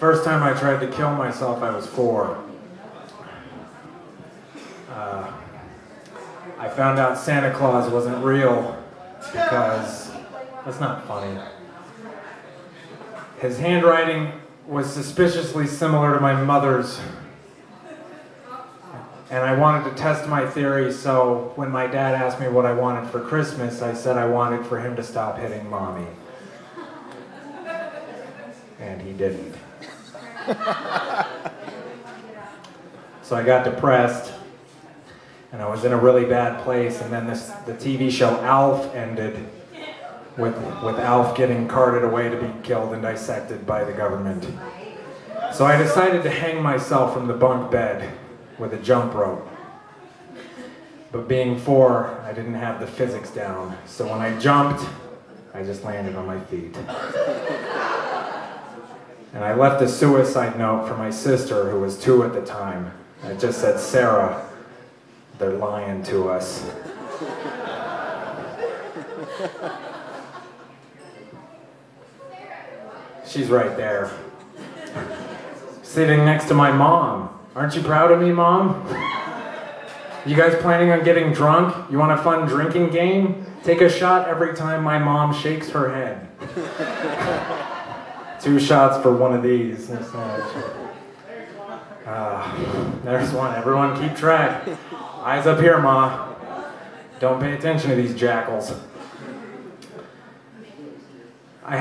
First time I tried to kill myself, I was 4. I found out Santa Claus wasn't real because, that's not funny. His handwriting was suspiciously similar to my mother's. And I wanted to test my theory, so when my dad asked me what I wanted for Christmas, I said I wanted for him to stop hitting mommy. And he didn't. So I got depressed, and I was in a really bad place, and then the TV show Alf ended with Alf getting carted away to be killed and dissected by the government. So I decided to hang myself from the bunk bed with a jump rope. But being 4, I didn't have the physics down, so when I jumped, I just landed on my feet. And I left a suicide note for my sister, who was 2 at the time. It just said, "Sarah, they're lying to us." She's right there, sitting next to my mom. Aren't you proud of me, Mom? You guys planning on getting drunk? You want a fun drinking game? Take a shot every time my mom shakes her head. 2 shots for one of these. There's one. Everyone keep track. Eyes up here, Ma. Don't pay attention to these jackals. I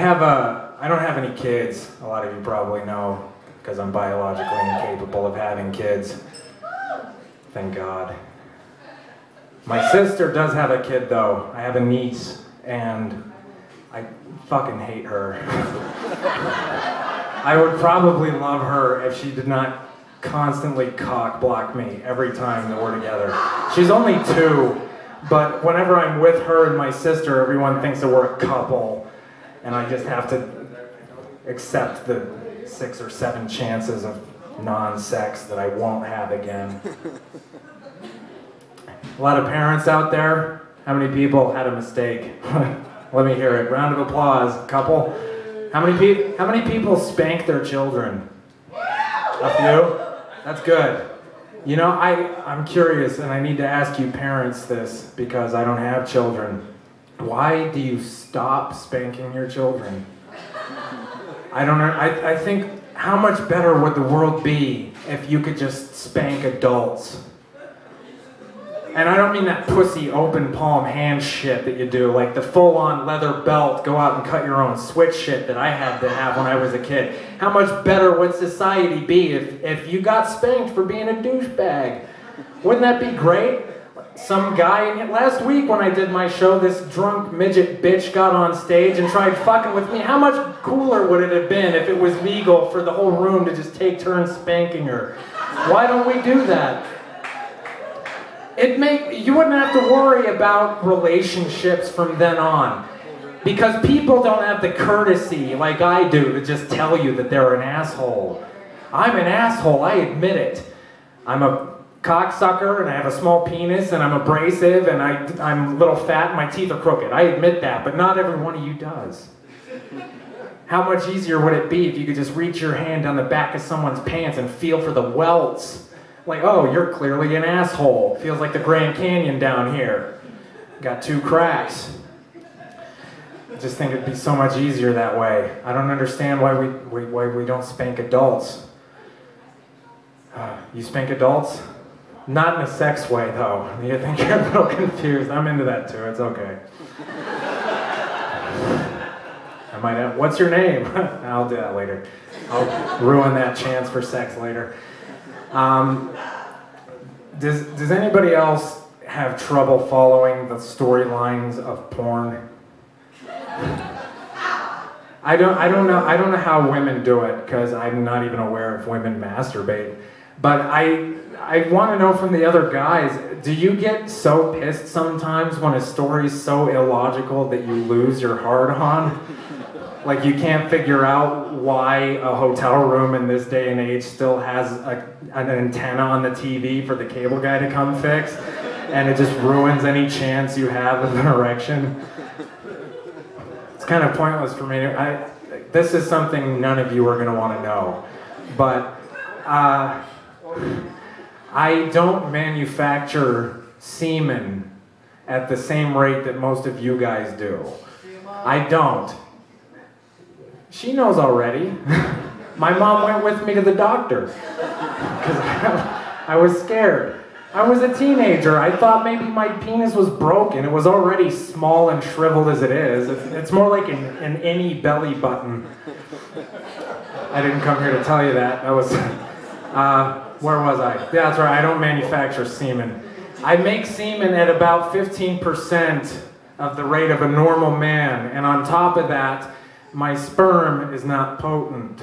don't have any kids. A lot of you probably know, because I'm biologically incapable of having kids. Thank God. My sister does have a kid, though. I have a niece, and I fucking hate her. I would probably love her if she did not constantly cock block me every time that we're together. She's only 2, but whenever I'm with her and my sister, everyone thinks that we're a couple, and I just have to accept the 6 or 7 chances of non-sex that I won't have again. A lot of parents out there. How many people had a mistake? Let me hear it. Round of applause. Couple. How many people spank their children? A few? That's good. You know, I'm curious, and I need to ask you parents this because I don't have children. Why do you stop spanking your children? I don't know. I think, how much better would the world be if you could just spank adults? And I don't mean that pussy open palm hand shit that you do, like the full-on leather belt, go out and cut your own switch shit that I had to have when I was a kid. How much better would society be if you got spanked for being a douchebag? Wouldn't that be great? Some guy, last week when I did my show, this drunk midget bitch got on stage and tried fucking with me. How much cooler would it have been if it was legal for the whole room to just take turns spanking her? Why don't we do that? You wouldn't have to worry about relationships from then on. Because people don't have the courtesy like I do to just tell you that they're an asshole. I'm an asshole, I admit it. I'm a cocksucker and I have a small penis and I'm abrasive and I'm a little fat and my teeth are crooked. I admit that, but not every one of you does. How much easier would it be if you could just reach your hand down the back of someone's pants and feel for the welts? Like, oh, you're clearly an asshole. Feels like the Grand Canyon down here. Got 2 cracks. I just think it'd be so much easier that way. I don't understand why we don't spank adults. You spank adults? Not in a sex way, though. You think you're a little confused. I'm into that, too. It's okay. I might have... What's your name? I'll do that later. I'll ruin that chance for sex later. Does anybody else have trouble following the storylines of porn? I don't know how women do it, because I'm not even aware if women masturbate. But I want to know from the other guys, do you get so pissed sometimes when a story's so illogical that you lose your heart on? Like you can't figure out why a hotel room in this day and age still has an antenna on the TV for the cable guy to come fix, and it just ruins any chance you have of an erection. It's kind of pointless for me. this is something none of you are going to want to know, but I don't manufacture semen at the same rate that most of you guys do. I don't. She knows already. My mom went with me to the doctor because I was scared. I was a teenager. I thought maybe my penis was broken. It was already small and shriveled as it is. It's more like an innie belly button. I didn't come here to tell you that. That was, where was I? Yeah, that's right, I don't manufacture semen. I make semen at about 15% of the rate of a normal man, and on top of that, my sperm is not potent.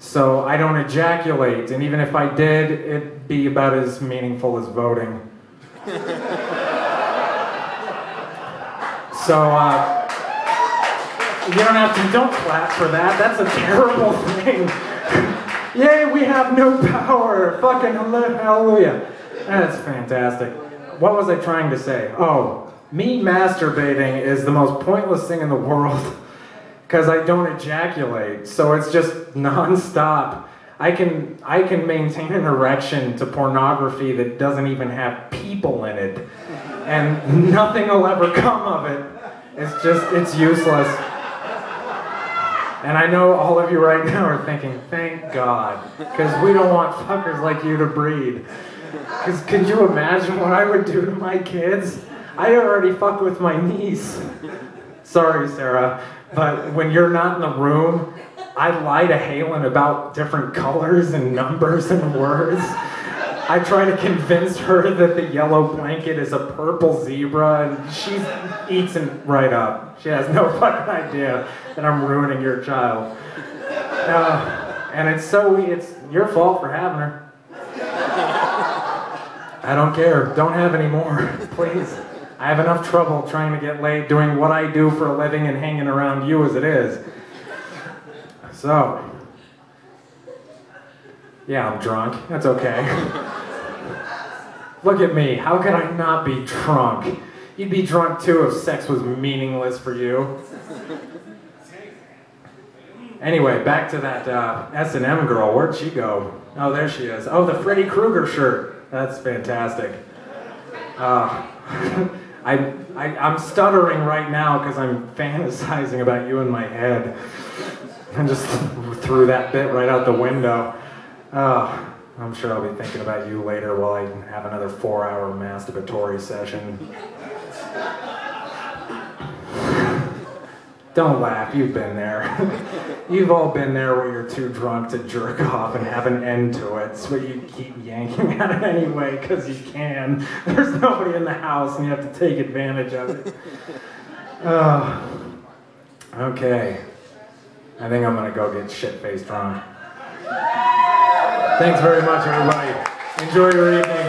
So I don't ejaculate, and even if I did, it'd be about as meaningful as voting. So, you don't clap for that, that's a terrible thing. Yay, we have no power, fucking hallelujah. That's fantastic. What was I trying to say? Oh, me masturbating is the most pointless thing in the world. Because I don't ejaculate, so it's just non-stop. I can maintain an erection to pornography that doesn't even have people in it, and nothing will ever come of it. It's useless. And I know all of you right now are thinking, thank God, because we don't want fuckers like you to breed. Because could you imagine what I would do to my kids? I already fuck with my niece. Sorry, Sarah. But when you're not in the room, I lie to Halen about different colors and numbers and words. I try to convince her that the yellow blanket is a purple zebra, and she eats it right up. She has no fucking idea that I'm ruining your child. And it's your fault for having her. I don't care. Don't have any more, please. I have enough trouble trying to get laid doing what I do for a living and hanging around you as it is. So, yeah, I'm drunk. That's okay. Look at me. How could I not be drunk? You'd be drunk too if sex was meaningless for you. Anyway, back to that S&M girl. Where'd she go? Oh, there she is. Oh, the Freddy Krueger shirt. That's fantastic. I'm stuttering right now because I'm fantasizing about you in my head. I just threw that bit right out the window. I'm sure I'll be thinking about you later while I have another 4-hour masturbatory session. Don't laugh, you've been there. You've all been there where you're too drunk to jerk off and have an end to it, so you keep yanking at it anyway because you can. There's nobody in the house and you have to take advantage of it. Okay. I think I'm gonna go get shit-faced drunk. Thanks very much, everybody. Enjoy your evening.